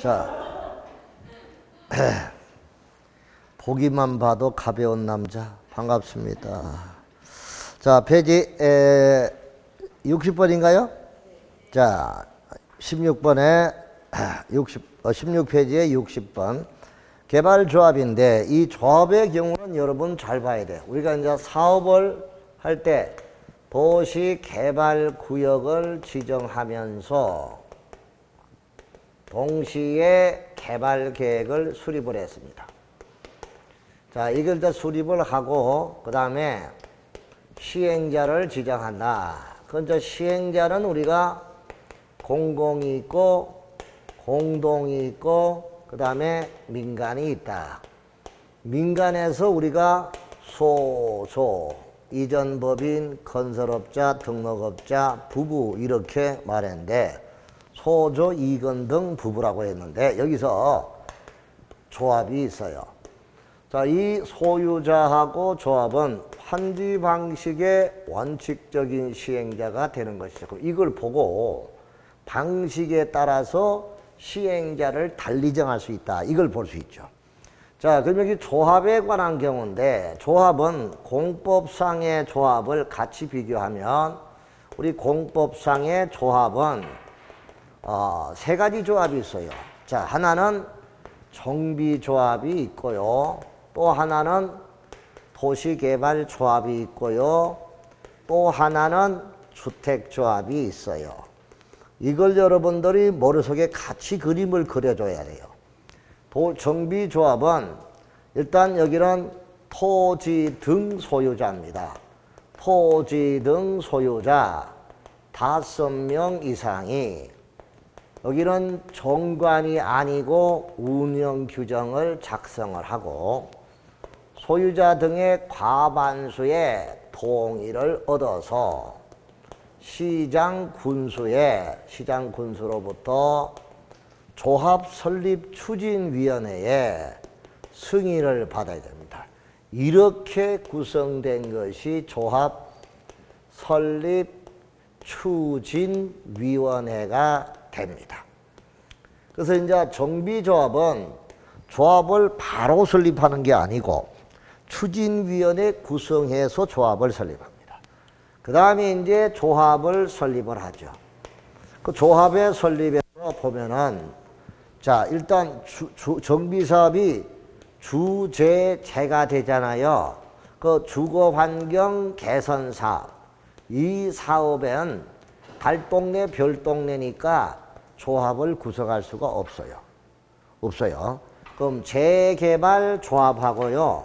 자, 보기만 봐도 가벼운 남자 반갑습니다. 자, 페이지 60번인가요? 자, 16번에 16페이지에 60번 개발조합인데 이 조합의 경우는 여러분 잘 봐야 돼요. 우리가 이제 사업을 할 때 도시개발구역을 지정하면서 동시에 개발계획을 수립을 했습니다. 자, 이걸 다 수립을 하고 그 다음에 시행자를 지정한다. 그건 시행자는 우리가 공공이 있고 공동이 있고 그 다음에 민간이 있다. 민간에서 우리가 소조, 이전법인, 건설업자, 등록업자, 부부 이렇게 말했는데 소조, 이건 등 부부라고 했는데 여기서 조합이 있어요. 자, 이 소유자하고 조합은 환지 방식의 원칙적인 시행자가 되는 것이죠. 이걸 보고 방식에 따라서 시행자를 달리 정할 수 있다. 이걸 볼 수 있죠. 자, 그럼 여기 조합에 관한 경우인데 조합은 공법상의 조합을 같이 비교하면 우리 공법상의 조합은 세 가지 조합이 있어요. 자, 하나는 정비조합이 있고요. 또 하나는 도시개발조합이 있고요. 또 하나는 주택조합이 있어요. 이걸 여러분들이 머릿속에 같이 그림을 그려줘야 돼요. 정비조합은 일단 여기는 토지 등 소유자입니다. 토지 등 소유자 5명 이상이 여기는 정관이 아니고 운영규정을 작성을 하고 소유자 등의 과반수의 동의를 얻어서 시장군수로부터 조합 설립 추진위원회에 승인을 받아야 됩니다. 이렇게 구성된 것이 조합 설립 추진위원회가 됩니다. 그래서 이제 정비조합은 조합을 바로 설립하는 게 아니고 추진위원회 구성해서 조합을 설립합니다. 그 다음에 이제 조합을 설립을 하죠. 그 조합의 설립에서 보면은 자, 일단 정비사업이 주재재가 되잖아요. 그 주거환경 개선사업. 이 사업엔 달동네 별동네니까 조합을 구성할 수가 없어요. 그럼 재개발 조합하고요.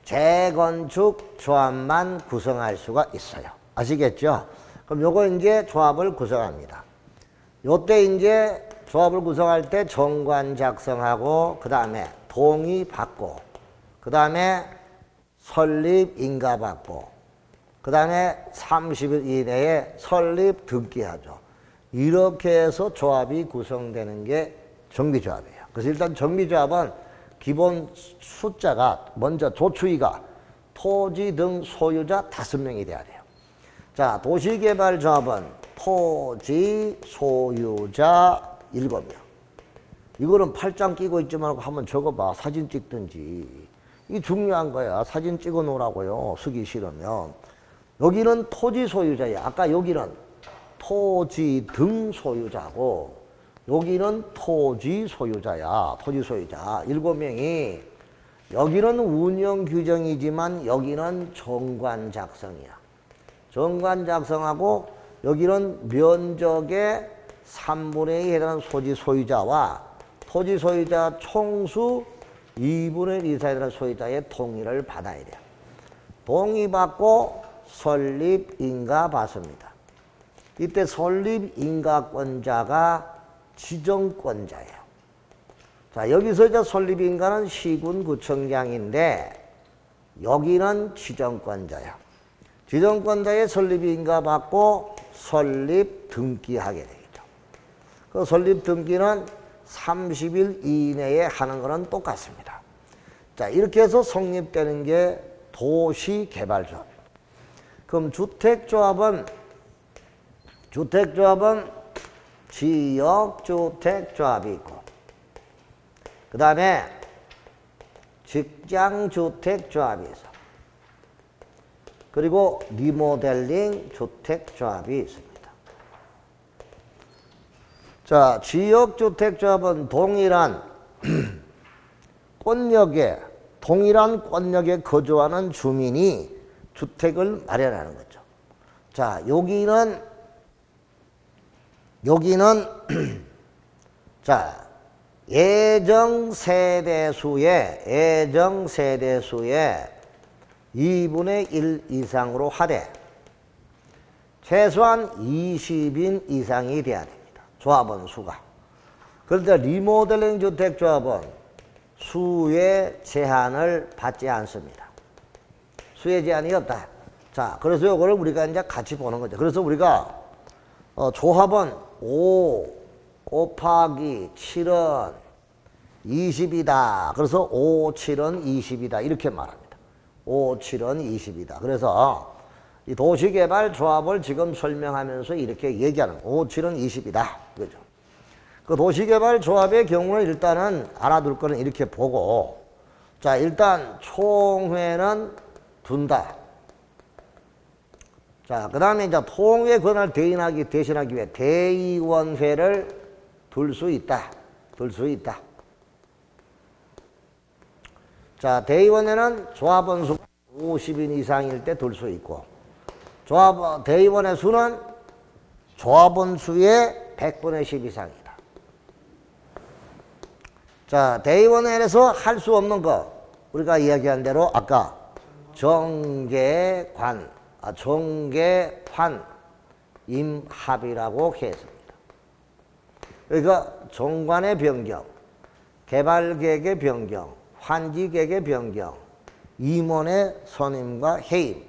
재건축 조합만 구성할 수가 있어요. 아시겠죠? 그럼 요거 이제 조합을 구성합니다. 요때 이제 조합을 구성할 때 정관 작성하고 그 다음에 동의 받고 그 다음에 설립 인가 받고 그 다음에 30일 이내에 설립 등기하죠. 이렇게 해서 조합이 구성되는 게 정비조합이에요. 그래서 일단 정비조합은 기본 숫자가 먼저 조추위가 토지 등 소유자 5명이 돼야 돼요. 자, 도시개발조합은 토지 소유자 7명. 이거는 팔짱 끼고 있지 말고 한번 적어봐. 사진 찍든지. 이게 중요한 거야. 사진 찍어 놓으라고요. 쓰기 싫으면. 여기는 토지 소유자야. 아까 여기는 토지 등 소유자고 여기는 토지 소유자야. 토지 소유자 7명이 여기는 운영 규정이지만 여기는 정관 작성이야. 정관 작성하고 여기는 면적의 3분의 2에 해당하는 소지 소유자와 토지 소유자 총수 2분의 1 이상에 해당하는 소유자의 동의를 받아야 돼요. 동의받고 설립인가 받습니다. 이때 설립인가권자가 지정권자예요. 자, 여기서 이제 설립인가는 시군구청장인데 여기는 지정권자야. 지정권자의 설립인가 받고 설립 등기하게 되겠죠. 그 설립 등기는 30일 이내에 하는 거는 똑같습니다. 자, 이렇게 해서 성립되는 게 도시개발조합입니다. 그럼 주택조합은 지역주택조합이 있고 그 다음에 직장주택조합이 있어. 그리고 리모델링 주택조합이 있습니다. 자, 지역주택조합은 동일한 권역에 거주하는 주민이 주택을 마련하는 거죠. 자, 여기는 자, 예정 세대수의 2분의 1 이상으로 하되 최소한 20인 이상이 돼야 됩니다. 조합원 수가. 그런데 리모델링 주택조합은 수의 제한을 받지 않습니다. 수의 제한이 없다. 자, 그래서 이거를 우리가 이제 같이 보는 거죠. 그래서 우리가 조합은 5 곱하기 7은 20이다. 그래서 5, 7은 20이다. 이렇게 말합니다. 5, 7은 20이다. 그래서 이 도시개발 조합을 지금 설명하면서 이렇게 얘기하는 5, 7은 20이다. 그죠? 그 도시개발 조합의 경우는 일단은 알아둘 거는 이렇게 보고, 자, 일단 총회는 둔다. 자, 그 다음에 이제 통회 권한을 대신하기 위해 대의원회를 둘 수 있다. 자, 대의원회는 조합원 수가 50인 이상일 때 둘 수 있고, 대의원의 수는 조합원 수의 100분의 10 이상이다. 자, 대의원회에서 할 수 없는 거, 우리가 이야기한 대로 아까 정계환, 임합이라고 했습니다. 그러니까 정관의 변경, 개발계획의 변경, 환지계획의 변경, 임원의 선임과 해임,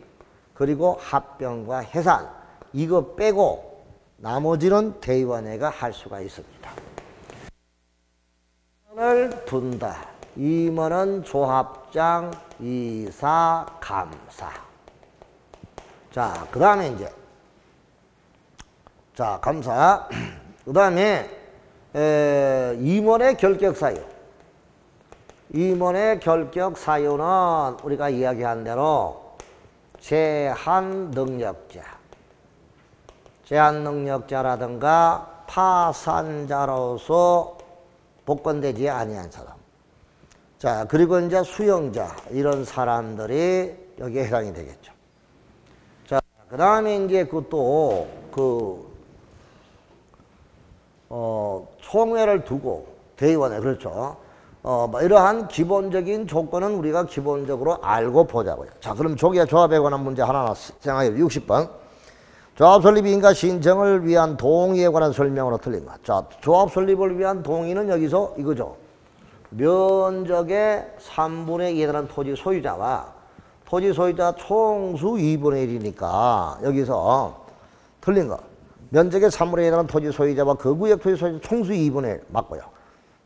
그리고 합병과 해산, 이거 빼고 나머지는 대의원회가 할 수가 있습니다. 임원을 둔다. 임원은 조합장, 이사, 감사. 자, 그 다음에 이제, 자, 감사. 그 다음에, 임원의 결격 사유. 임원의 결격 사유는 우리가 이야기한 대로 제한 능력자라든가 파산자로서 복권되지 아니한 사람. 자, 그리고 이제 수용자, 이런 사람들이 여기에 해당이 되겠죠. 자, 그 다음에 이제 총회를 두고, 대의원회, 그렇죠. 이러한 기본적인 조건은 우리가 기본적으로 알고 보자고요. 자, 그럼 조합에 관한 문제 하나 생각해요. 60번. 조합 설립 인가 신청을 위한 동의에 관한 설명으로 틀린 것. 자, 조합 설립을 위한 동의는 여기서 이거죠. 면적의 3분의 2에 달하는 토지 소유자와 토지 소유자 총수 2분의 1이니까 여기서 틀린 거. 면적의 3분의 2에 달하는 토지 소유자와 그 구역 토지 소유자 총수 2분의 1 맞고요.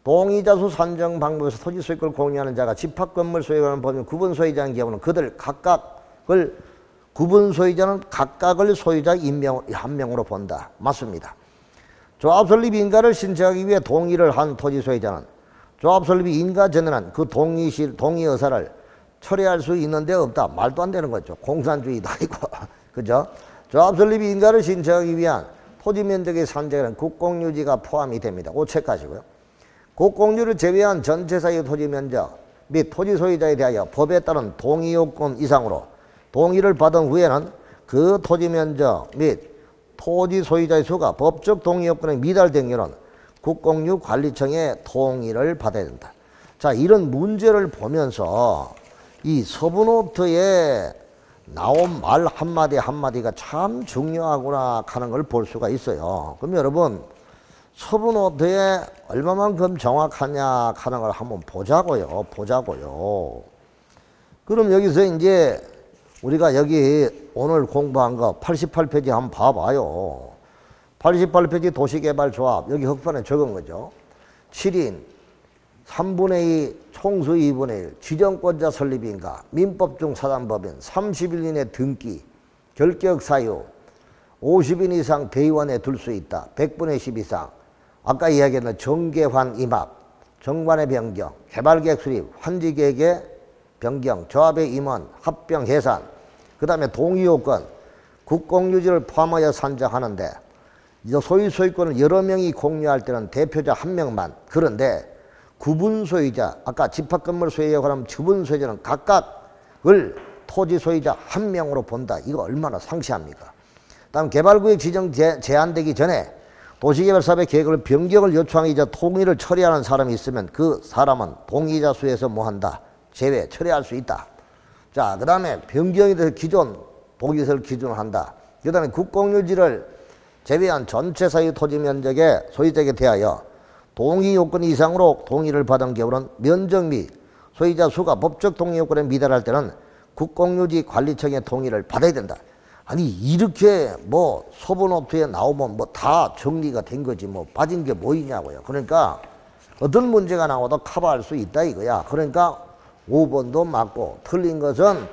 동의자 수 산정 방법에서 토지 소유권을 공유하는 자가 집합 건물 소유권을 보면 구분 소유자인 경우는 구분 소유자는 각각을 소유자 한 명으로 본다. 맞습니다. 조합 설립 인가를 신청하기 위해 동의를 한 토지 소유자는 조합 설립이 인가 전에는 그 동의 의사를 철회할 수 있는데 없다. 말도 안 되는 거죠. 공산주의도 아니고. 그죠? 조합 설립이 인가를 신청하기 위한 토지 면적의 산정에는 국공유지가 포함이 됩니다. 오 체크하시고요. 국공유를 제외한 전체 사유 토지 면적 및 토지 소유자에 대하여 법에 따른 동의 요건 이상으로 동의를 받은 후에는 그 토지 면적 및 토지 소유자의 수가 법적 동의 요건에 미달된 경우는 국공유관리청의 동의를 받아야 된다. 자, 이런 문제를 보면서 이 서브노트에 나온 말 한마디 한마디가 참 중요하구나 하는 걸 볼 수가 있어요. 그럼 여러분 서브노트에 얼마만큼 정확하냐 하는 걸 한번 보자고요. 그럼 여기서 이제 우리가 여기 오늘 공부한 거 88페이지 한번 봐봐요. 88페이지 도시개발조합, 여기 흑판에 적은 거죠. 7인, 3분의 2, 총수 2분의 1, 지정권자 설립인가, 민법 중 사단법인, 30일 이내 등기, 결격 사유, 50인 이상 대의원에 둘 수 있다. 100분의 10 이상. 아까 이야기했던 정계환 임합, 정관의 변경, 개발계획 수립, 환지계획의 변경, 조합의 임원, 합병 해산, 그 다음에 동의요건, 국공유지를 포함하여 산정하는데 소유 소유권을 여러 명이 공유할 때는 대표자 한 명만. 그런데 구분 소유자, 아까 집합건물 소유자고 하면 구분 소유자는 각각을 토지 소유자 한 명으로 본다. 이거 얼마나 상시합니까? 다음 개발구역 지정 제한되기 전에 도시개발사업의 계획을 변경을 요청하기자 동의를 처리하는 사람이 있으면 그 사람은 동의자 수에서 뭐한다? 제외 처리할 수 있다. 자, 그 다음에 변경에 대해서 기존 도기서를 기준으로 한다. 그 다음에 국공유지를 제외한 전체 사유 토지 면적의 소유자에게 대하여 동의 요건 이상으로 동의를 받은 경우는 면적 및 소유자 수가 법적 동의 요건에 미달할 때는 국공유지 관리청의 동의를 받아야 된다. 아니 이렇게 뭐 소분업투에 나오면 뭐 다 정리가 된 거지 뭐 빠진 게 뭐 있냐고요. 그러니까 어떤 문제가 나와도 커버할 수 있다 이거야. 그러니까 5번도 맞고 틀린 것은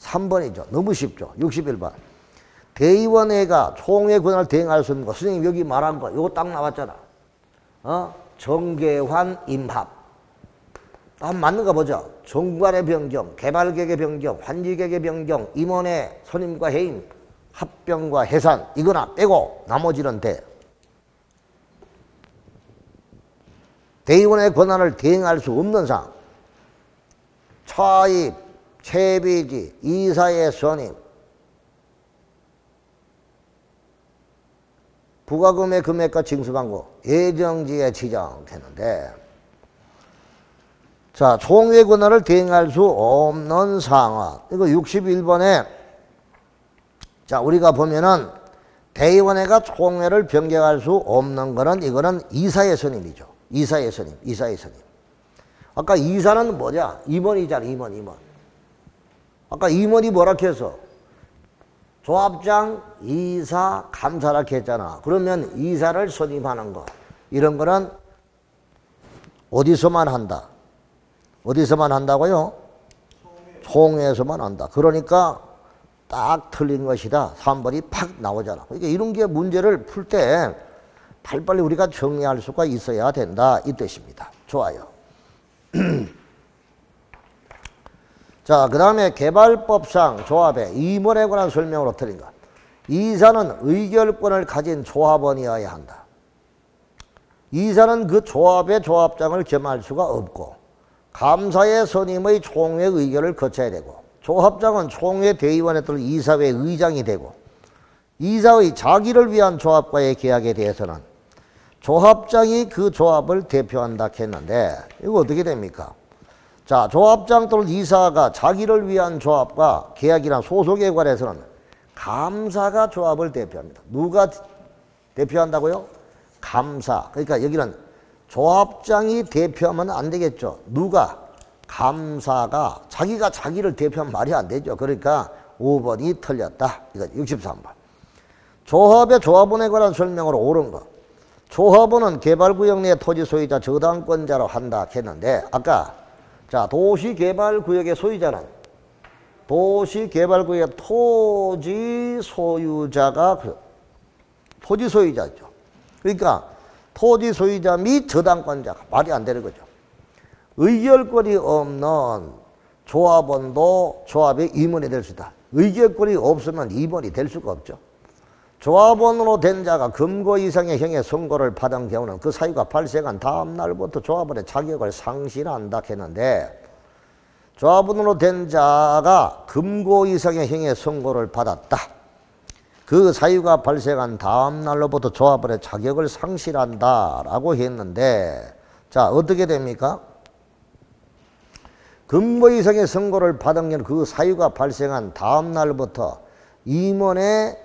3번이죠. 너무 쉽죠. 61번. 대의원회가 총회 권한을 대행할 수 있는 거. 선생님 여기 말한 거 이거 딱 나왔잖아. 정계환 임합. 한번 맞는가 보죠. 정관의 변경, 개발계획의 변경, 환지계획의 변경, 임원의 선임과 해임, 합병과 해산 이거나 빼고 나머지는 돼. 대의원의 권한을 대행할 수 없는 상. 차입, 채비지, 이사의 선임, 부가금의 금액과 징수광고, 예정지에 지정되는데 자, 총회 권한을 대행할 수 없는 상황. 이거 61번에 자, 우리가 보면은 대의원회가 총회를 변경할 수 없는 거는 이거는 이사의 선임이죠. 이사의 선임, 이사의 선임. 아까 이사는 뭐냐? 임원이잖아, 임원. 아까 임원이 뭐라 했어? 조합장, 이사, 감사라 했잖아. 그러면 이사를 선임하는 거. 이런 거는 어디서만 한다? 어디서만 한다고요? 총회에서만 한다. 그러니까 딱 틀린 것이다. 3번이 팍 나오잖아. 그러니까 이런 게 문제를 풀 때 빨리빨리 우리가 정리할 수가 있어야 된다. 이 뜻입니다. 좋아요. 자, 그 다음에 개발법상 조합의 임원에 관한 설명으로 틀린 것. 이사는 의결권을 가진 조합원이어야 한다. 이사는 그 조합의 조합장을 겸할 수가 없고 감사의 선임의 총회 의결을 거쳐야 되고 조합장은 총회 대의원에 따른 이사회 의장이 되고 이사의 자기를 위한 조합과의 계약에 대해서는 조합장이 그 조합을 대표한다 했는데 이거 어떻게 됩니까? 자, 조합장 또는 이사가 자기를 위한 조합과 계약이나 소속에 관해서는 감사가 조합을 대표합니다. 누가 대표한다고요? 감사. 그러니까 여기는 조합장이 대표하면 안 되겠죠. 누가? 감사가. 자기가 자기를 대표하면 말이 안 되죠. 그러니까 5번이 틀렸다. 이거 63번. 조합의 조합원에 관한 설명으로 옳은 거. 조합원은 개발구역 내 토지 소유자 저당권자로 한다 했는데 아까 자, 도시개발구역의 소유자는 도시개발구역의 토지 소유자가 토지 소유자죠. 그러니까 토지 소유자 및 저당권자가 말이 안 되는 거죠. 의결권이 없는 조합원도 조합의 임원이 될 수 있다. 의결권이 없으면 임원이 될 수가 없죠. 조합원으로 된 자가 금고 이상의 형의 선고를 받은 경우는 그 사유가 발생한 다음 날부터 조합원의 자격을 상실한다 했는데 조합원으로 된 자가 금고 이상의 형의 선고를 받았다. 그 사유가 발생한 다음 날로부터 조합원의 자격을 상실한다라고 했는데 자, 어떻게 됩니까? 금고 이상의 선고를 받은 경우 그 사유가 발생한 다음 날부터 임원의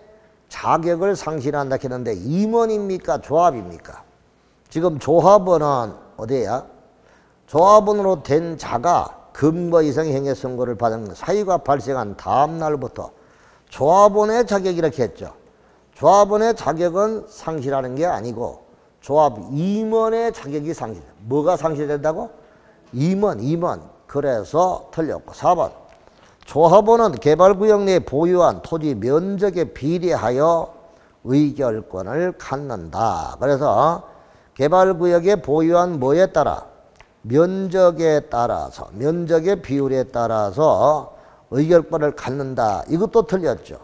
자격을 상실한다 했는데 임원입니까? 조합입니까? 지금 조합원은 어디야? 조합원으로 된 자가 금고 이상의 형의 선고를 받은 사유가 발생한 다음 날부터 조합원의 자격이 이렇게 했죠. 조합원의 자격은 상실하는 게 아니고 조합 임원의 자격이 상실. 뭐가 상실된다고? 임원. 그래서 틀렸고 4번. 조합원은 개발구역 내에 보유한 토지 면적에 비례하여 의결권을 갖는다. 그래서 개발구역에 보유한 뭐에 따라? 면적에 따라서, 면적의 비율에 따라서 의결권을 갖는다. 이것도 틀렸죠.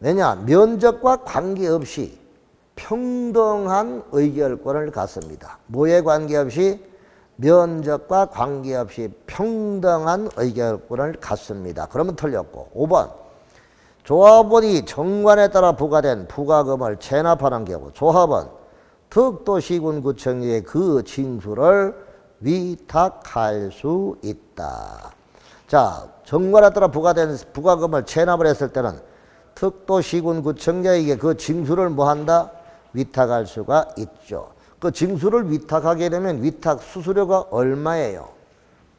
왜냐? 면적과 관계없이 평등한 의결권을 갖습니다. 뭐에 관계없이? 면적과 관계없이 평등한 의결권을 갖습니다. 그러면 틀렸고. 5번. 조합원이 정관에 따라 부과된 부과금을 체납하는 경우 조합원 특도시군구청에 그 징수를 위탁할 수 있다. 자, 정관에 따라 부과된 부과금을 체납을 했을 때는 특도시군구청장에게 그 징수를 뭐한다? 위탁할 수가 있죠. 그 징수를 위탁하게 되면 위탁 수수료가 얼마예요?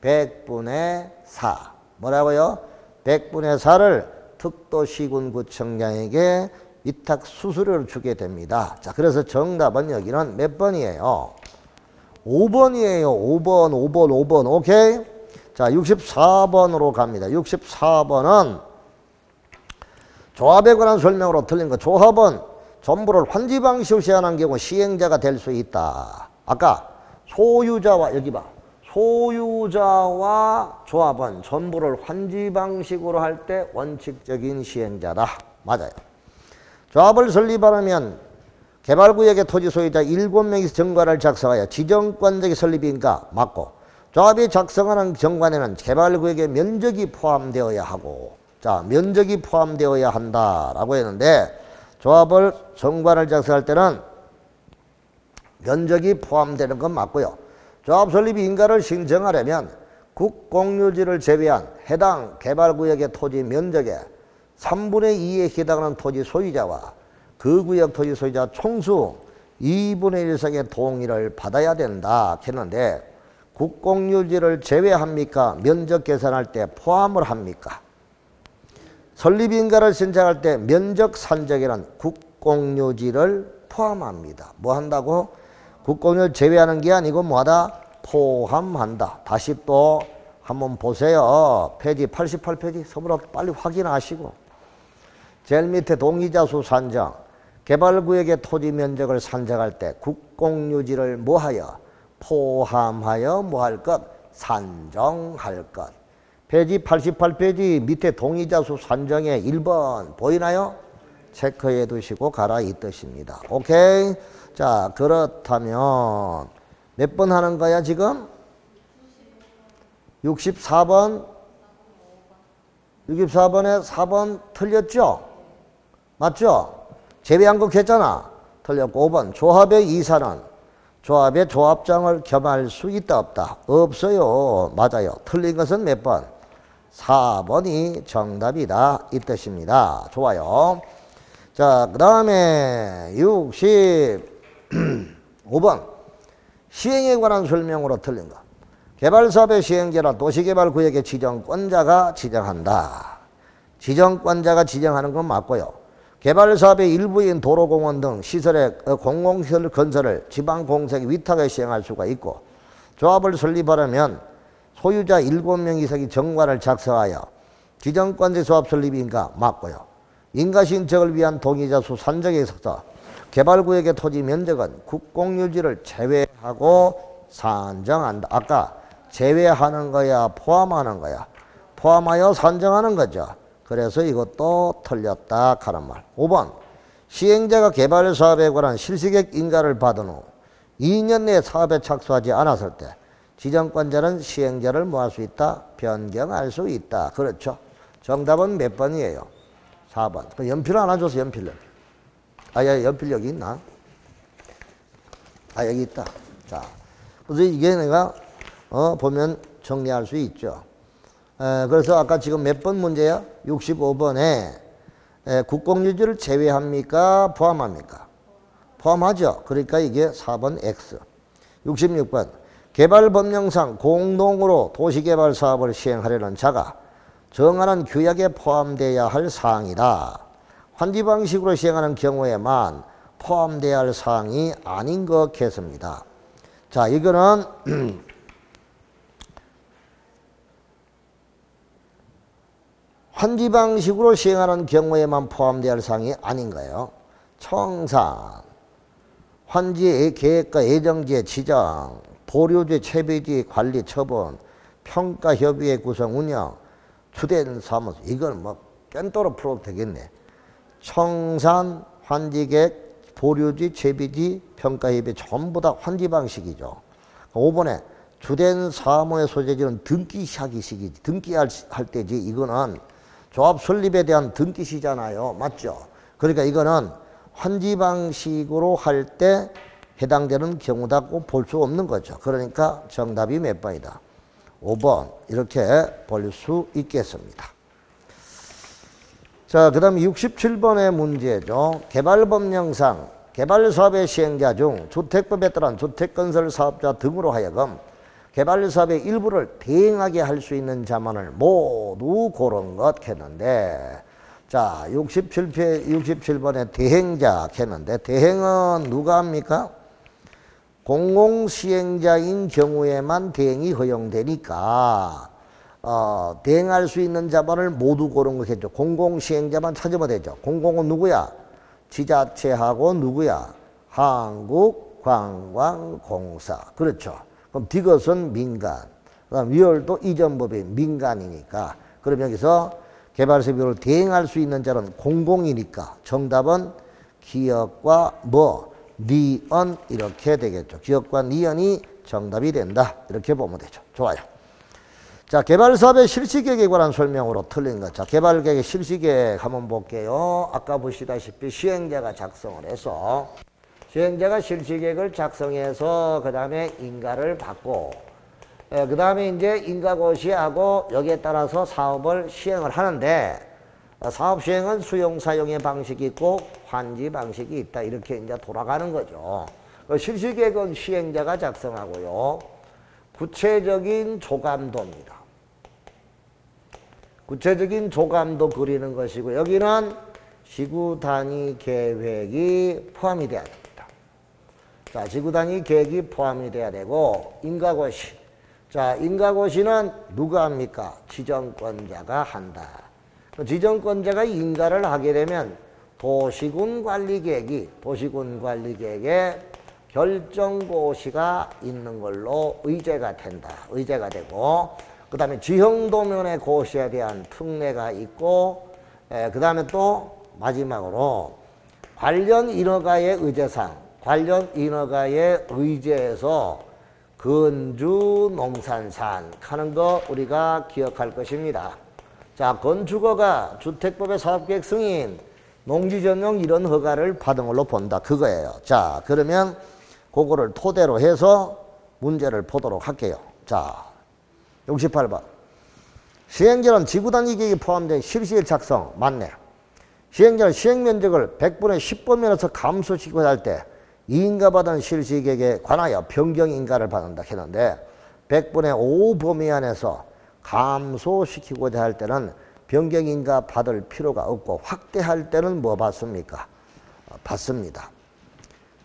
100분의 4. 뭐라고요? 100분의 4를 특도시군구청장에게 위탁 수수료를 주게 됩니다. 자, 그래서 정답은 여기는 몇 번이에요? 5번이에요. 5번. 오케이? 자, 64번으로 갑니다. 64번은 조합에 관한 설명으로 틀린 거. 조합은 전부를 환지 방식으로 시행한 경우 시행자가 될 수 있다. 아까 소유자와, 여기 봐. 소유자와 조합은 전부를 환지 방식으로 할 때 원칙적인 시행자다. 맞아요. 조합을 설립하려면 개발구역의 토지 소유자 7명이 정관을 작성하여 지정권적인 설립인가? 맞고, 조합이 작성하는 정관에는 개발구역의 면적이 포함되어야 하고, 자, 면적이 포함되어야 한다라고 했는데, 조합을 정관을 작성할 때는 면적이 포함되는 건 맞고요. 조합 설립 인가를 신청하려면 국공유지를 제외한 해당 개발구역의 토지 면적의 3분의 2에 해당하는 토지 소유자와 그 구역 토지 소유자 총수 2분의 1 이상의 동의를 받아야 된다 했는데, 국공유지를 제외합니까? 면적 계산할 때 포함을 합니까? 설립인가를 신청할 때 면적 산정에는 국공유지를 포함합니다. 뭐 한다고? 국공유지를 제외하는 게 아니고 뭐하다? 포함한다. 다시 또 한번 보세요. 페이지 88페이지 서로 빨리 확인하시고, 제일 밑에 동의자 수 산정, 개발구역의 토지 면적을 산정할 때 국공유지를 뭐하여? 포함하여 뭐할 것? 산정할 것. 페이지 88페이지 밑에 동의자 수 산정에 1번 보이나요? 체크해 두시고 가라 이 뜻입니다. 오케이? 자, 그렇다면 몇 번 하는 거야 지금? 64번? 64번에 4번 틀렸죠? 맞죠? 제외한 거 했잖아. 틀렸고. 5번 조합의 이사는 조합의 조합장을 겸할 수 있다 없다? 없어요. 맞아요. 틀린 것은 몇 번? 4번이 정답이다 이 뜻입니다. 좋아요. 자, 그 다음에 65번 시행에 관한 설명으로 틀린 거. 개발사업의 시행자라 도시개발구역의 지정권자가 지정한다. 지정권자가 지정하는 건 맞고요. 개발사업의 일부인 도로공원 등 시설의 공공시설 건설을 지방공사에 위탁해 시행할 수가 있고, 조합을 설립하려면 소유자 7명 이상이 정관을 작성하여 지정권자 조합 설립인가? 맞고요. 인가신청을 위한 동의자 수 산정에 있어서 개발구역의 토지 면적은 국공유지를 제외하고 산정한다. 아까 제외하는 거야? 포함하는 거야? 포함하여 산정하는 거죠. 그래서 이것도 틀렸다 하는 말. 5번 시행자가 개발사업에 관한 실시계획 인가를 받은 후 2년 내에 사업에 착수하지 않았을 때 지정권자는 시행자를 뭐 할 수 있다? 변경할 수 있다. 그렇죠. 정답은 몇 번이에요? 4번. 그 연필 하나 줘서 연필. 아, 야, 연필 여기 있나? 아, 여기 있다. 자, 그래서 이게 내가 보면 정리할 수 있죠. 그래서 아까 지금 몇 번 문제야? 65번에 국공유지를 제외합니까? 포함합니까? 포함하죠. 그러니까 이게 4번 X. 66번 개발법령상 공동으로 도시개발 사업을 시행하려는 자가 정하는 규약에 포함되어야 할 사항이다. 환지 방식으로 시행하는 경우에만 포함되어야 할 사항이 아닌 것 같습니다. 자, 이거는 환지 방식으로 시행하는 경우에만 포함되어야 할 사항이 아닌 거예요. 청산, 환지의 계획과 예정지의 지정, 보류지, 채비지, 관리, 처분, 평가협의회 구성, 운영, 주된 사무소. 이건 뭐 깬또로 풀어도 되겠네. 청산, 환지계획, 보류지, 채비지, 평가협의회 전부 다 환지 방식이죠. 5번에 주된 사무의 소재지는 등기하기 시기지. 등기할 때지. 이거는 조합 설립에 대한 등기시잖아요. 맞죠? 그러니까 이거는 환지 방식으로 할 때 해당되는 경우다고 볼 수 없는 거죠. 그러니까 정답이 몇 번이다? 5번 이렇게 볼 수 있겠습니다. 자, 그 다음에 67번의 문제죠. 개발법령상 개발사업의 시행자 중 주택법에 따른 주택건설 사업자 등으로 하여금 개발사업의 일부를 대행하게 할 수 있는 자만을 모두 고른 것 했는데, 자, 67번에 대행자 했는데, 대행은 누가 합니까? 공공시행자인 경우에만 대행이 허용되니까 대행할 수 있는 자만을 모두 고른 거겠죠. 공공시행자만 찾으면 되죠. 공공은 누구야? 지자체하고 누구야? 한국관광공사. 그렇죠. 그럼 디귿은 민간, 그다음 위월도 이전법인 민간이니까, 그럼 여기서 개발사업을 대행할 수 있는 자는 공공이니까 정답은 기업과 뭐 니은 이렇게 되겠죠. 기업과 니은이 정답이 된다. 이렇게 보면 되죠. 좋아요. 자, 개발사업의 실시계획에 관한 설명으로 틀린 것. 자, 개발계획의 실시계획 한번 볼게요. 아까 보시다시피 시행자가 작성을 해서, 시행자가 실시계획을 작성해서 그 다음에 인가를 받고, 그 다음에 이제 인가고시하고 여기에 따라서 사업을 시행을 하는데, 사업 시행은 수용 사용의 방식이 있고 환지 방식이 있다. 이렇게 이제 돌아가는 거죠. 실시계획은 시행자가 작성하고요. 구체적인 조감도입니다. 구체적인 조감도 그리는 것이고, 여기는 지구 단위 계획이 포함이 돼야 됩니다. 자, 지구 단위 계획이 포함이 돼야 되고, 인가고시. 자, 인가고시는 누가 합니까? 지정권자가 한다. 지정권자가 인가를 하게 되면 도시군관리계획에 결정고시가 있는 걸로 의제가 된다. 의제가 되고, 그 다음에 지형도면의 고시에 대한 특례가 있고, 그 다음에 또 마지막으로 관련 인허가의 의제상, 관련 인허가의 의제에서 건주 농산산 하는 거 우리가 기억할 것입니다. 자, 건축허가, 주택법의 사업계획 승인, 농지전용 이런 허가를 받은 걸로 본다. 그거예요. 자, 그러면 그거를 토대로 해서 문제를 보도록 할게요. 자, 68번. 시행자는 지구단위 계획이 포함된 실시계획 작성. 맞네. 시행자는 시행면적을 100분의 10범위에서 감소시키고자 할 때 인가받은 실시계획에 관하여 변경 인가를 받는다 했는데, 100분의 5 범위 안에서 감소시키고자 할 때는 변경 인가 받을 필요가 없고, 확대할 때는 뭐 받습니까? 받습니다.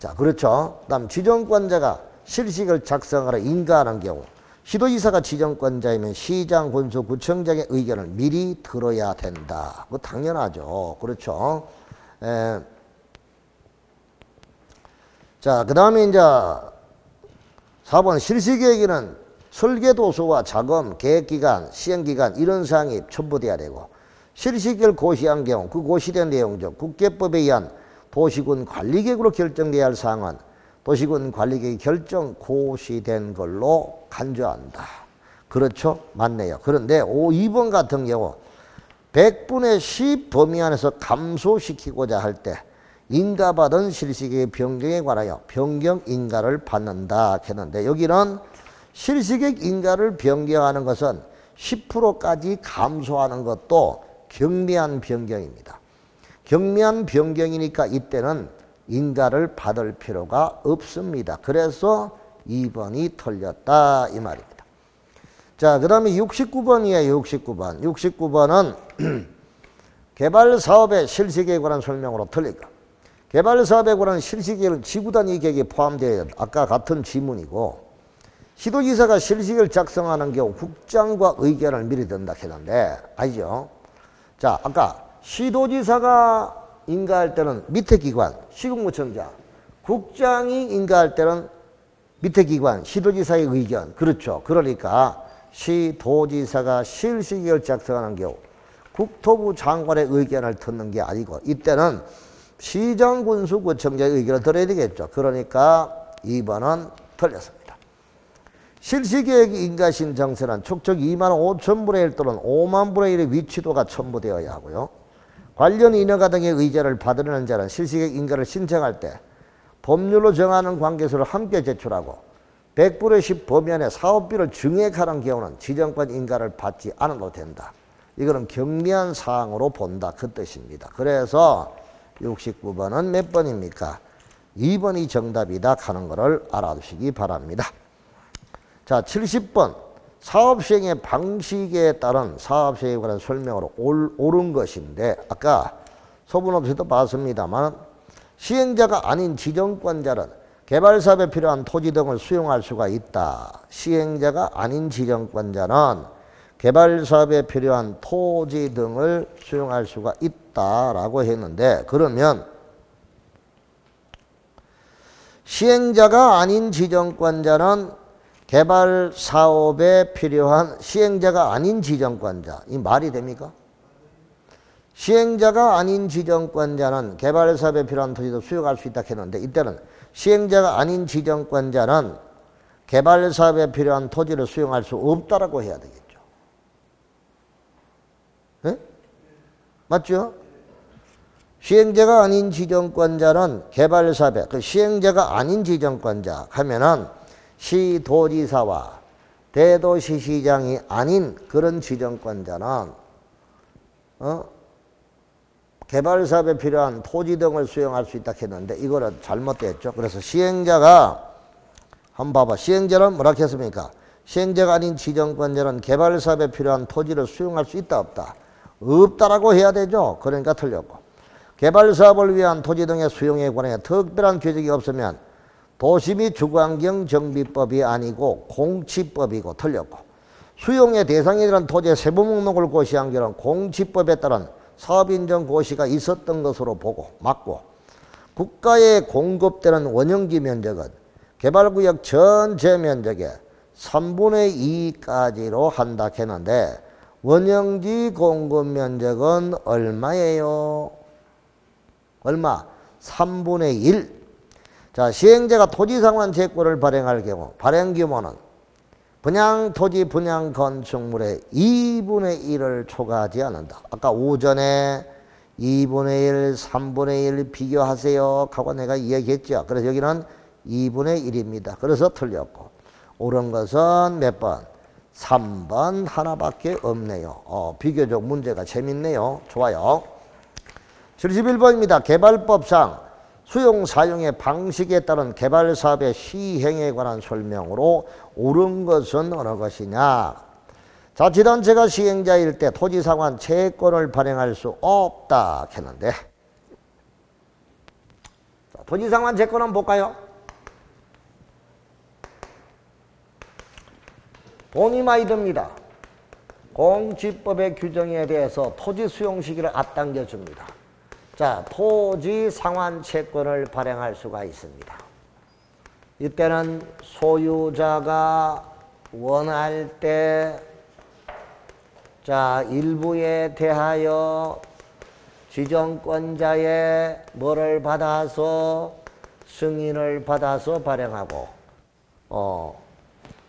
자, 그렇죠. 그다음 지정권자가 실시계획을 작성하러 인가하는 경우, 시도지사가 지정권자이면 시장, 군수, 구청장의 의견을 미리 들어야 된다. 그거 당연하죠. 그렇죠. 자, 그 다음에 이제 4번 실시계획에는 설계도서와 자금, 계획기간, 시행기간 이런 사항이 첨부돼야 되고, 실시계획을 고시한 경우 그 고시된 내용 중 국계법에 의한 도시군 관리계획으로 결정돼야 할 사항은 도시군 관리계획이 결정 고시된 걸로 간주한다. 그렇죠? 맞네요. 그런데 2번 같은 경우 100분의 10 범위 안에서 감소시키고자 할 때 인가받은 실시계획 변경에 관하여 변경 인가를 받는다 했는데, 여기는 실시계획 인가를 변경하는 것은 10%까지 감소하는 것도 경미한 변경입니다. 경미한 변경이니까 이때는 인가를 받을 필요가 없습니다. 그래서 2번이 틀렸다 이 말입니다. 자, 그 다음에 69번이에요. 69번. 69번은 개발사업의 실시계획에 관한 설명으로 틀릴까? 개발사업에 관한 실시계획은 지구단위 계획에 포함되어 아까 같은 지문이고, 시도지사가 실시계획을 작성하는 경우 국장과 의견을 미리 듣는다 했는데, 아니죠. 자, 아까 시도지사가 인가할 때는 밑에 기관, 시군구청장. 국장이 인가할 때는 밑에 기관, 시도지사의 의견. 그렇죠. 그러니까 시도지사가 실시계획을 작성하는 경우 국토부 장관의 의견을 듣는 게 아니고 이때는 시정군수구청장의 의견을 들어야 되겠죠. 그러니까 2번은 틀렸습니다. 실시계획 인가신청서는 촉척 2만 5천 분의 1 또는 5만 분의 1의 위치도가 첨부되어야 하고요. 관련 인허가 등의 의제를 받으려는 자는 실시계획 인가를 신청할 때 법률로 정하는 관계서를 함께 제출하고 100분의 10 범위안에 사업비를 증액하는 경우는 지정권 인가를 받지 않아도 된다. 이거는 경미한 사항으로 본다 그 뜻입니다. 그래서 69번은 몇 번입니까? 2번이 정답이다 하는 것을 알아두시기 바랍니다. 자, 70번 사업 시행의 방식에 따른 사업 시행에 관한 설명으로 옳은 것인데 아까 소분 없이도 봤습니다만 시행자가 아닌 지정권자는 개발사업에 필요한 토지 등을 수용할 수가 있다. 시행자가 아닌 지정권자는 개발사업에 필요한 토지 등을 수용할 수가 있다라고 했는데 그러면 시행자가 아닌 지정권자는 개발 사업에 필요한 시행자가 아닌 지정권자 이 말이 됩니까? 시행자가 아닌 지정권자는 개발 사업에 필요한 토지도 수용할 수 있다 했는데 이때는 시행자가 아닌 지정권자는 개발 사업에 필요한 토지를 수용할 수 없다라고 해야 되겠죠. 네? 맞죠? 시행자가 아닌 지정권자는 개발 사업에 그 시행자가 아닌 지정권자 하면은 시도지사와 대도시시장이 아닌 그런 지정권자는 개발사업에 필요한 토지 등을 수용할 수 있다 했는데 이거는 잘못됐죠. 그래서 시행자가 한번 봐봐. 시행자는 뭐라 했습니까? 시행자가 아닌 지정권자는 개발사업에 필요한 토지를 수용할 수 있다 없다? 없다라고 해야 되죠. 그러니까 틀렸고 개발사업을 위한 토지 등의 수용에 관해 특별한 규정이 없으면 도시 및 주거환경정비법이 아니고 공치법이고 틀렸고 수용의 대상이 되는 토지의 세부 목록을 고시한 경우는 공치법에 따른 사업인정 고시가 있었던 것으로 보고 맞고 국가에 공급되는 원형지 면적은 개발구역 전체 면적의 3분의 2까지로 한다 했는데 원형지 공급 면적은 얼마예요? 얼마? 3분의 1. 자, 시행자가 토지상환 채권을 발행할 경우 발행 규모는 분양 토지 분양 건축물의 2분의 1을 초과하지 않는다. 아까 오전에 2분의 1, 3분의 1 비교하세요 하고 내가 이야기했죠. 그래서 여기는 2분의 1입니다. 그래서 틀렸고 옳은 것은 몇 번? 3번 하나밖에 없네요. 비교적 문제가 재밌네요. 좋아요. 71번입니다. 개발법상 수용 사용의 방식에 따른 개발사업의 시행에 관한 설명으로 옳은 것은 어느 것이냐. 자치단체가 시행자일 때 토지상환 채권을 발행할 수 없다 했는데 토지상환 채권 한번 볼까요? 돈이 많이 듭니다. 공지법의 규정에 대해서 토지 수용 시기를 앞당겨 줍니다. 자, 토지 상환 채권을 발행할 수가 있습니다. 이때는 소유자가 원할 때 자, 일부에 대하여 지정권자의 뭐를 받아서 승인을 받아서 발행하고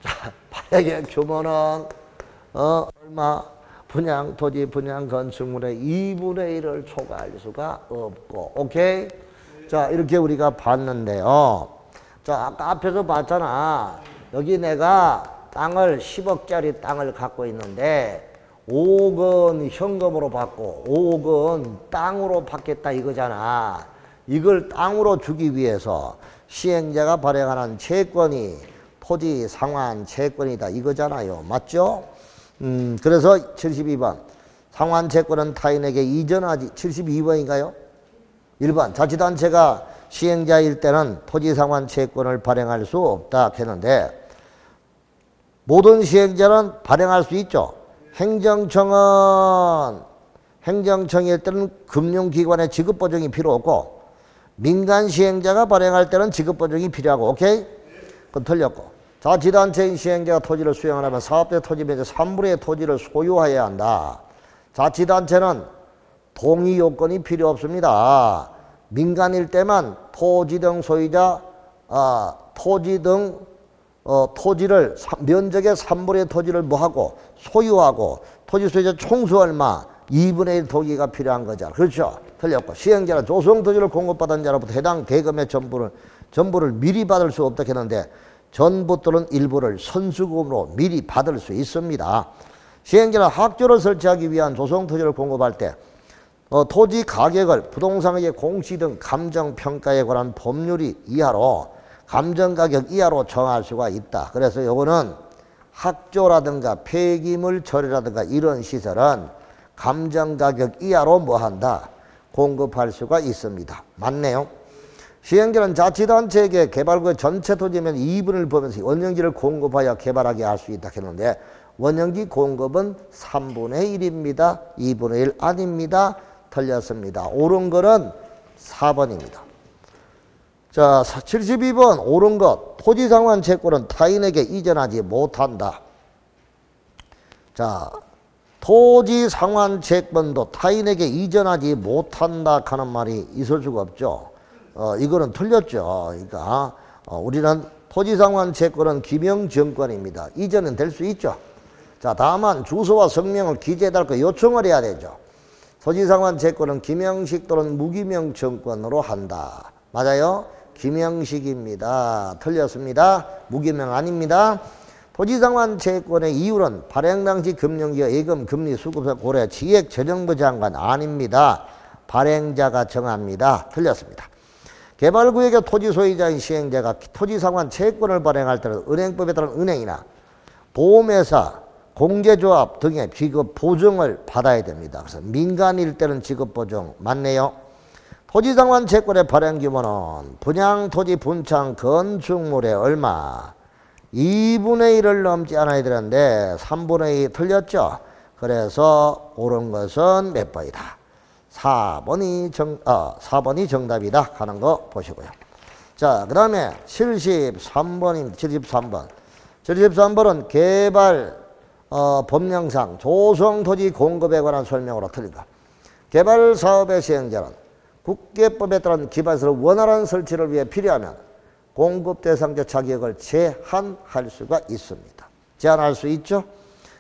자, 발행의 규모는 얼마? 분양 토지 분양 건축물의 2분의 1을 초과할 수가 없고 오케이? 자, 이렇게 우리가 봤는데요. 자, 아까 앞에서 봤잖아. 여기 내가 땅을 10억짜리 땅을 갖고 있는데 5억은 현금으로 받고 5억은 땅으로 받겠다 이거잖아. 이걸 땅으로 주기 위해서 시행자가 발행하는 채권이 토지 상환 채권이다 이거잖아요. 맞죠? 그래서 72번 상환 채권은 타인에게 이전하지 72번인가요? 1번 자치단체가 시행자일 때는 토지 상환 채권을 발행할 수 없다 했는데 모든 시행자는 발행할 수 있죠. 행정청은 행정청일 때는 금융기관의 지급보증이 필요 없고 민간 시행자가 발행할 때는 지급보증이 필요하고. 오케이? 그건 틀렸고. 자치단체인 시행자가 토지를 수용하려면 사업대 토지면적 3분의 1의 토지를 소유해야 한다. 자치단체는 동의 요건이 필요 없습니다. 민간일 때만 토지 등 소유자, 토지를 면적의 3분의 1 토지를 뭐하고 소유하고 토지 소유자 총수 얼마 2분의 1 토지가 필요한 거잖아. 그렇죠? 틀렸고. 시행자는 조성 토지를 공급받은 자로부터 해당 대금의 전부를 미리 받을 수 없다 했는데 전부 또는 일부를 선수금으로 미리 받을 수 있습니다. 시행자는 학교를 설치하기 위한 조성 토지를 공급할 때 토지 가격을 부동산의 공시 등 감정평가에 관한 법률이 이하로 감정가격 이하로 정할 수가 있다. 그래서 요거는 학교라든가 폐기물 처리라든가 이런 시설은 감정가격 이하로 뭐한다? 공급할 수가 있습니다. 맞네요. 시행자는 자치단체에게 개발구의 전체 토지면 2분을 보면서 원형지를 공급하여 개발하게 할 수 있다 했는데 원형지 공급은 3분의 1입니다. 2분의 1 아닙니다. 틀렸습니다. 옳은 거는 4번입니다. 자, 72번 옳은 것. 토지상환 채권은 타인에게 이전하지 못한다. 자, 토지상환 채권도 타인에게 이전하지 못한다 하는 말이 있을 수가 없죠. 이거는 틀렸죠. 그러니까 우리는 토지상환 채권은 기명정권입니다. 이전은 될 수 있죠. 자, 다만 주소와 성명을 기재해달라고 요청을 해야 되죠. 토지상환 채권은 기명식 또는 무기명 정권으로 한다. 맞아요? 기명식입니다. 틀렸습니다. 무기명 아닙니다. 토지상환 채권의 이율은 발행 당시 금융기업 예금 금리 수급자 고려 기획재정부 장관 아닙니다. 발행자가 정합니다. 틀렸습니다. 개발구역의 토지 소유자인 시행자가 토지상환 채권을 발행할 때는 은행법에 따른 은행이나 보험회사, 공제조합 등의 지급 보증을 받아야 됩니다. 그래서 민간일 때는 지급 보증 맞네요. 토지상환 채권의 발행 규모는 분양토지 분창 건축물의 얼마 2분의 1을 넘지 않아야 되는데 3분의 2 틀렸죠. 그래서 옳은 것은 몇 번이다. 4번이 정답이다 하는 거 보시고요. 자, 그 다음에 73번입니다. 73번. 73번은 개발 법령상 조성토지 공급에 관한 설명으로 틀린다. 개발사업의 시행자는 국계법에 따른 기반시설 원활한 설치를 위해 필요하면 공급 대상자 자격을 제한할 수가 있습니다. 제한할 수 있죠.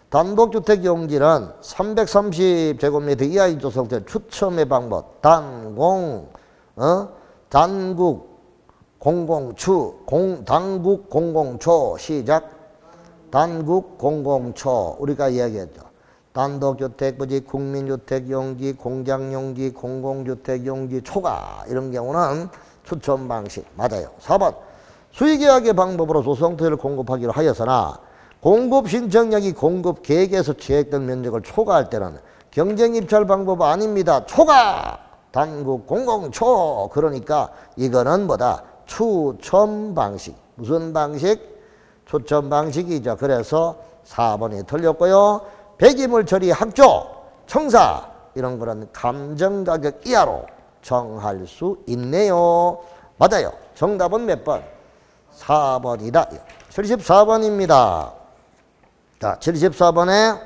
단독주택 용지는 330제곱미터 이하의 조성토지 추첨의 방법 단국 공공초 시작. 단국 공공초 우리가 이야기했죠. 단독주택, 부지, 국민주택용지, 공장용지, 공공주택용지, 초과 이런 경우는 추첨 방식 맞아요. 4번 수의계약의 방법으로 조성토지를 공급하기로 하였으나 공급 신청량이 공급 계획에서 계획된 면적을 초과할 때는 경쟁 입찰 방법 아닙니다. 초과 단국 공공초 그러니까 이거는 뭐다? 추첨 방식. 무슨 방식? 추첨 방식이죠. 그래서 4번이 틀렸고요. 폐기물 처리 학조, 청사 이런 거는 감정가격 이하로 정할 수 있네요. 맞아요. 정답은 몇 번? 4번이다. 74번입니다. 자, 74번에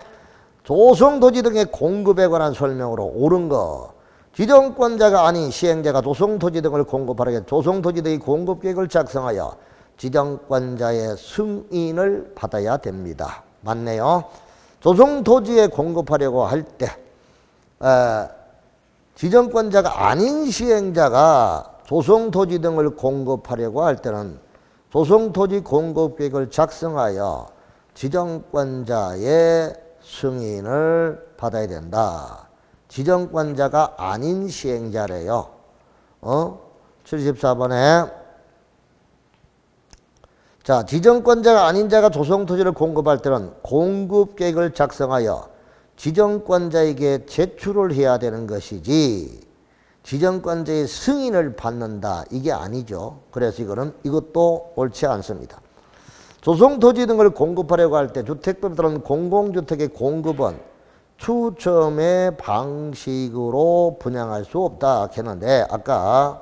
조성토지 등의 공급에 관한 설명으로 옳은 거. 지정권자가 아닌 시행자가 조성토지 등을 공급하려면 조성토지 등의 공급계획을 작성하여 지정권자의 승인을 받아야 됩니다. 맞네요. 조성토지에 공급하려고 할 때 지정권자가 아닌 시행자가 조성토지 등을 공급하려고 할 때는 조성토지 공급계획을 작성하여 지정권자의 승인을 받아야 된다. 지정권자가 아닌 시행자래요. 74번에 자, 지정권자가 아닌 자가 조성토지를 공급할 때는 공급계획을 작성하여 지정권자에게 제출을 해야 되는 것이지 지정권자의 승인을 받는다. 이게 아니죠. 그래서 이것도 옳지 않습니다. 조성토지 등을 공급하려고 할 때 주택법에 따른 공공주택의 공급은 추첨의 방식으로 분양할 수 없다 했는데 아까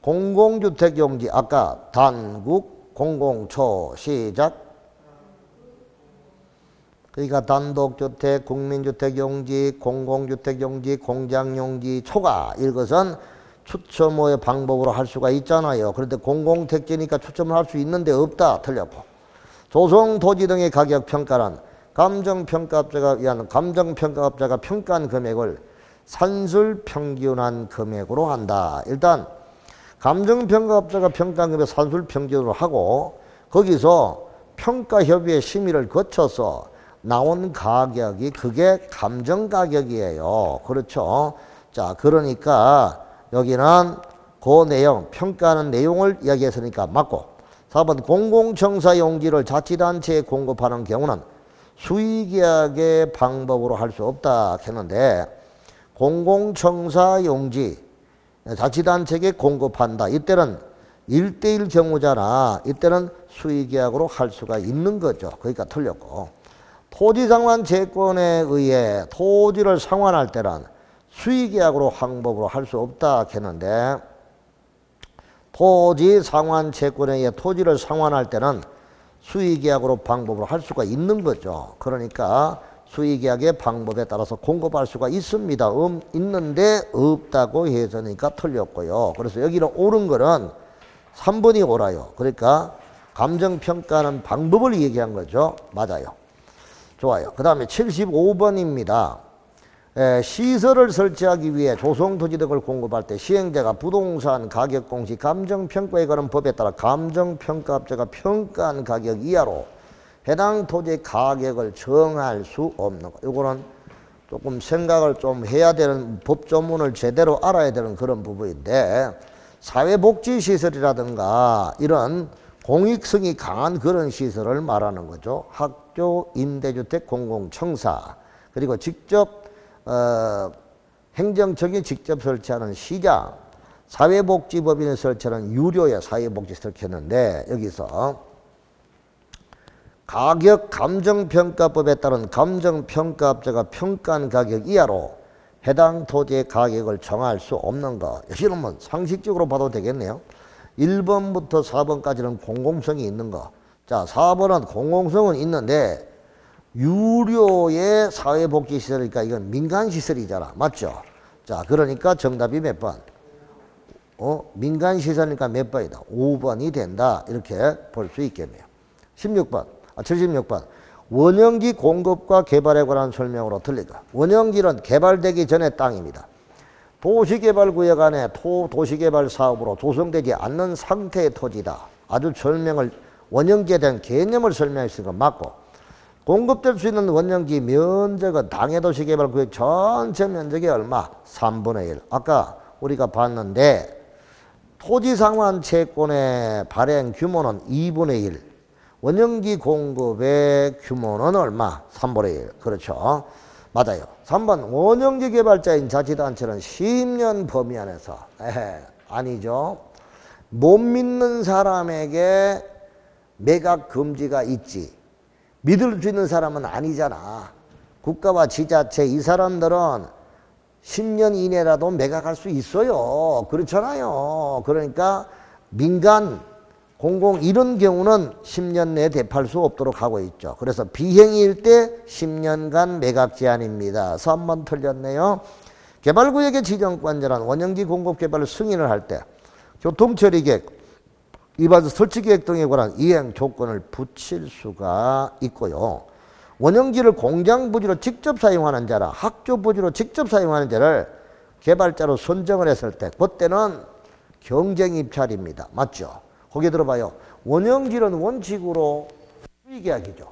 공공주택 용지 아까 단국 공공초 시작 그러니까 단독주택, 국민주택 용지, 공공주택 용지, 공장 용지, 초과 이것은 추첨의 방법으로 할 수가 있잖아요. 그런데 공공택지니까 추첨을 할 수 있는데 없다. 틀렸고. 조성토지 등의 가격 평가는 감정평가업자가 위한 감정평가업자가 평가한 금액을 산술평균한 금액으로 한다. 일단 감정평가업자가 평가한 금액 산술평균으로 하고 거기서 평가협의회 심의를 거쳐서 나온 가격이 그게 감정가격이에요. 그렇죠? 자, 그러니까 여기는 그 내용, 평가하는 내용을 이야기했으니까 맞고 4번 공공청사 용지를 자치단체에 공급하는 경우는 수의계약의 방법으로 할 수 없다 했는데 공공청사 용지 자치단체에 공급한다. 이때는 1대1 경우잖아. 이때는 수의계약으로 할 수가 있는 거죠. 그러니까 틀렸고 토지상환 채권에 의해 토지를 상환할 때는 수의계약으로 방법으로 할 수 없다 했는데 토지상환 채권에 의해 토지를 상환할 때는 수의계약으로 방법으로 할 수가 있는 거죠. 그러니까 수의계약의 방법에 따라서 공급할 수가 있습니다. 있는데 없다고 해서니까 틀렸고요. 그래서 여기는 옳은 거는 3번이 옳아요. 그러니까 감정평가하는 방법을 얘기한 거죠. 맞아요. 좋아요. 그 다음에 75번입니다. 시설을 설치하기 위해 조성토지 등을 공급할 때 시행자가 부동산 가격공시 감정평가에 관한 법에 따라 감정평가업자가 평가한 가격 이하로 해당 토지의 가격을 정할 수 없는 것. 이거는 조금 생각을 좀 해야 되는 법조문을 제대로 알아야 되는 그런 부분인데 사회복지시설이라든가 이런 공익성이 강한 그런 시설을 말하는 거죠. 학교, 임대주택, 공공청사 그리고 직접 행정청이 직접 설치하는 시장, 사회복지법인이 설치하는 유료의 사회복지 설치했는데 여기서 가격 감정평가법에 따른 감정평가업자가 평가한 가격 이하로 해당 토지의 가격을 정할 수 없는 것. 여기는 뭐 상식적으로 봐도 되겠네요. 1번부터 4번까지는 공공성이 있는 거. 자, 4번은 공공성은 있는데 유료의 사회복지시설이니까 이건 민간시설이잖아. 맞죠? 자, 그러니까 정답이 몇 번? 민간시설이니까 몇 번이다? 5번이 된다. 이렇게 볼 수 있겠네요. 76번. 원형지 공급과 개발에 관한 설명으로 틀리다. 원형지는 개발되기 전의 땅입니다. 도시개발구역 안에 도시개발 사업으로 조성되지 않는 상태의 토지다. 아주 설명을 원형지에 대한 개념을 설명했으니까 맞고 공급될 수 있는 원형지 면적은 당해도시개발구역 전체 면적이 얼마? 3분의 1. 아까 우리가 봤는데 토지상환 채권의 발행 규모는 2분의 1. 원형지 공급의 규모는 얼마? 3분의 1. 그렇죠. 맞아요. 3번 원형지 개발자인 자치단체는 10년 범위 안에서 아니죠. 못 믿는 사람에게 매각 금지가 있지. 믿을 수 있는 사람은 아니잖아. 국가와 지자체 이 사람들은 10년 이내라도 매각할 수 있어요. 그렇잖아요. 그러니까 민간, 공공 이런 경우는 10년 내에 대팔 수 없도록 하고 있죠. 그래서 비행일 때 10년간 매각 제한입니다. 3번 틀렸네요. 개발구역의 지정권자는 원형지 공급 개발을 승인을 할 때 교통처리계획, 위반 설치계획 등에 관한 이행 조건을 붙일 수가 있고요. 원형지를 공장부지로 직접 사용하는 자나 학교부지로 직접 사용하는 자를 개발자로 선정을 했을 때 그때는 경쟁입찰입니다. 맞죠? 거기 들어봐요. 원형지는 원칙으로 수의계약이죠.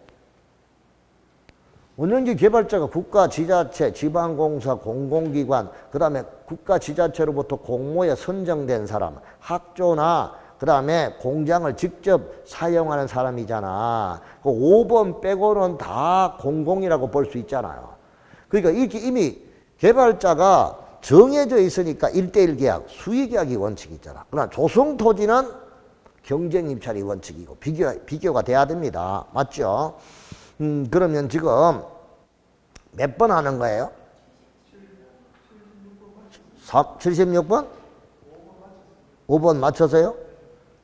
원형지 개발자가 국가, 지자체, 지방공사, 공공기관, 그 다음에 국가, 지자체로부터 공모에 선정된 사람, 학교나 그 다음에 공장을 직접 사용하는 사람이잖아. 그 5번 빼고는 다 공공이라고 볼 수 있잖아요. 그러니까 이렇게 이미 개발자가 정해져 있으니까 1대1 계약, 수의계약이 원칙이 있잖아. 그러나 조성토지는 경쟁입찰이 원칙이고 비교가 돼야 됩니다. 맞죠? 그러면 지금 몇 번 하는 거예요? 76번? 5번 맞춰서요?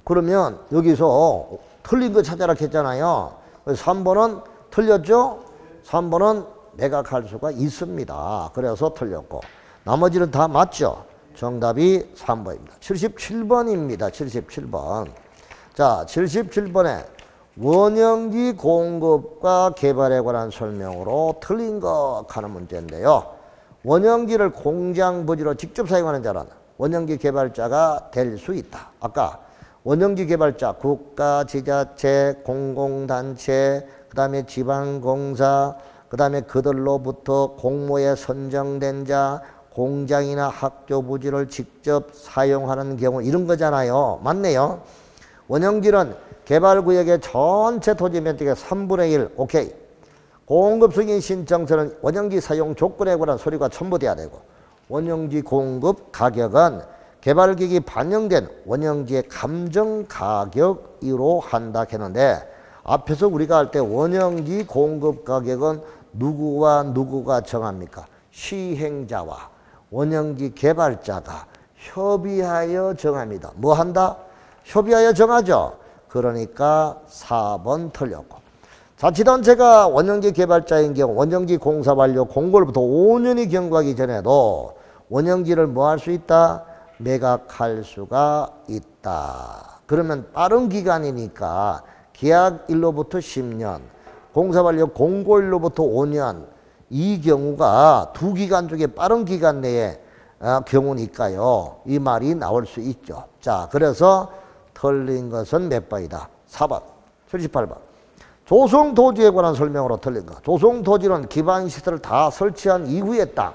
그러면 여기서 틀린 거 찾아라 했잖아요. 3번은 틀렸죠? 3번은 매각할 수가 있습니다. 그래서 틀렸고 나머지는 다 맞죠? 정답이 3번입니다. 77번입니다. 77번. 자, 77번에 원형기 공급과 개발에 관한 설명으로 틀린 것 하는 문제인데요. 원형기를 공장 부지로 직접 사용하는 자는 원형기 개발자가 될 수 있다. 아까 원형기 개발자, 국가, 지자체, 공공단체, 그 다음에 지방공사, 그 다음에 그들로부터 공모에 선정된 자, 공장이나 학교 부지를 직접 사용하는 경우 이런 거잖아요. 맞네요. 원형기는 개발구역의 전체 토지 면적의 3분의 1, 오케이. 공급 승인 신청서는 원형기 사용 조건에 관한 서류가 첨부돼야 되고 원형지 공급 가격은 개발기획이 반영된 원형지의 감정 가격으로 한다 했는데 앞에서 우리가 할 때 원형지 공급 가격은 누구와 누구가 정합니까? 시행자와 원형지 개발자가 협의하여 정합니다. 뭐 한다? 협의하여 정하죠. 그러니까 4번 틀렸고 자치단체가 원형지 개발자인 경우 원형지 공사 완료 공고로부터 5년이 경과하기 전에도 원형지를 뭐 할 수 있다? 매각할 수가 있다. 그러면 빠른 기간이니까 계약일로부터 10년, 공사완료 공고일로부터 5년 이 경우가 두 기간 중에 빠른 기간 내에 경우니까요. 이 말이 나올 수 있죠. 자, 그래서 틀린 것은 몇 번이다? 4번, 78번. 조성토지에 관한 설명으로 틀린 것. 조성토지는 기반시설을 다 설치한 이후의 땅.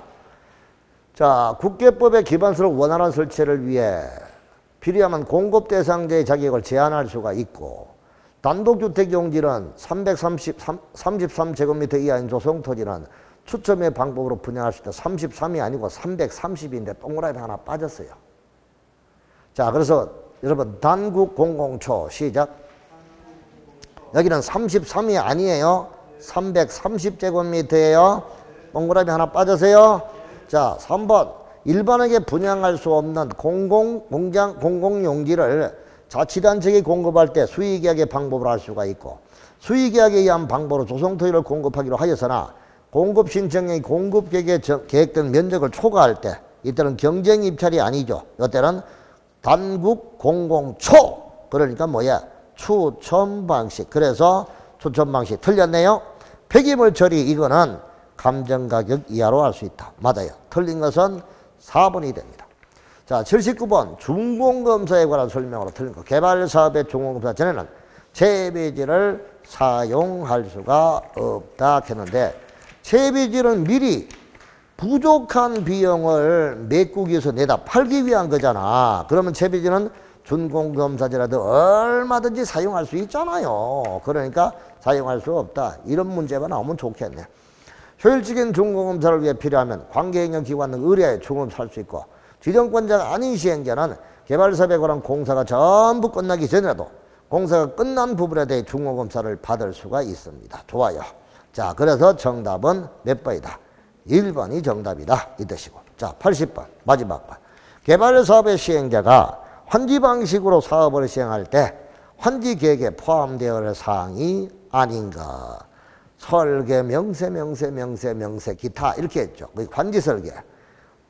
자, 국계법의 기반시설 원활한 설치를 위해 필요하면 공급 대상자의 자격을 제한할 수가 있고 단독주택 용지는 33제곱미터 이하인 조성토지는 추첨의 방법으로 분양할 수 있다. 33이 아니고 330인데 동그라미 하나 빠졌어요. 자, 그래서 여러분 단국 공공초 시작. 여기는 33이 아니에요. 330제곱미터예요. 동그라미 하나 빠져서요. 자, 3번. 일반에게 분양할 수 없는 공공용지를 자치단체에 공급할 때 수의계약의 방법으로 할 수가 있고 수의계약에 의한 방법으로 조성토지를 공급하기로 하였으나 공급 신청의 공급 계획된 면적을 초과할 때 이때는 경쟁 입찰이 아니죠. 이때는 단국 공공초 그러니까 뭐야? 추첨 방식. 그래서 추첨 방식 틀렸네요. 폐기물 처리 이거는 감정가격 이하로 할 수 있다. 맞아요. 틀린 것은 4번이 됩니다. 자, 79번 준공검사에 관한 설명으로 틀린 거. 개발사업의 준공검사 전에는 채비지를 사용할 수가 없다 했는데 채비지는 미리 부족한 비용을 메꾸기위해서 내다 팔기 위한 거잖아. 그러면 채비지는 준공검사지라도 얼마든지 사용할 수 있잖아요. 그러니까 사용할 수 없다. 이런 문제가 나오면 좋겠네. 효율적인 준공검사를 위해 필요하면 관계행정기관은 의뢰하여 준공검사할 수 있고 지정권자가 아닌 시행자는 개발사업에 관한 공사가 전부 끝나기 전이라도 공사가 끝난 부분에 대해 준공검사를 받을 수가 있습니다. 좋아요. 자, 그래서 정답은 몇 번이다? 1번이 정답이다. 이 뜻이고. 자, 80번 마지막 번. 개발사업의 시행자가 환지 방식으로 사업을 시행할 때 환지 계획에 포함되어야 할 사항이 아닌가. 설계, 명세, 기타 이렇게 했죠. 환지 설계,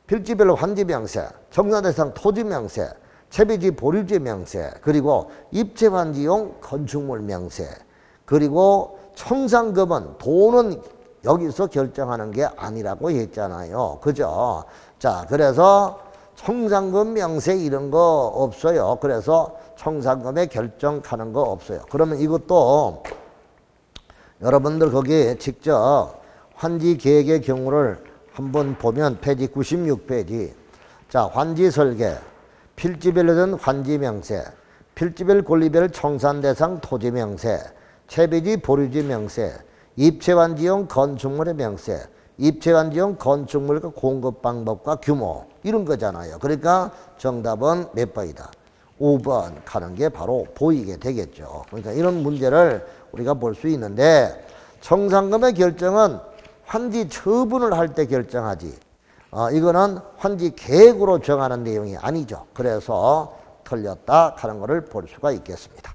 필지별로 환지 명세, 정산대상 토지 명세, 채비지 보류지 명세, 그리고 입체 환지용 건축물 명세, 그리고 청산금은 돈은 여기서 결정하는 게 아니라고 했잖아요. 그죠? 자, 그래서 청산금 명세 이런 거 없어요. 그래서 청산금에 결정하는 거 없어요. 그러면 이것도 여러분들 거기에 직접 환지 계획의 경우를 한번 보면 페이지 96페이지. 자, 환지 설계, 필지별로 된 환지 명세, 필지별 권리별 청산 대상 토지 명세, 채비지 보류지 명세, 입체 환지용 건축물의 명세, 입체 환지용 건축물과 공급 방법과 규모 이런 거잖아요. 그러니까 정답은 몇 번이다? 5번 가는 게 바로 보이게 되겠죠. 그러니까 이런 문제를 우리가 볼 수 있는데 청산금의 결정은 환지 처분을 할 때 결정하지. 이거는 환지 계획으로 정하는 내용이 아니죠. 그래서 틀렸다 하는 것을 볼 수가 있겠습니다.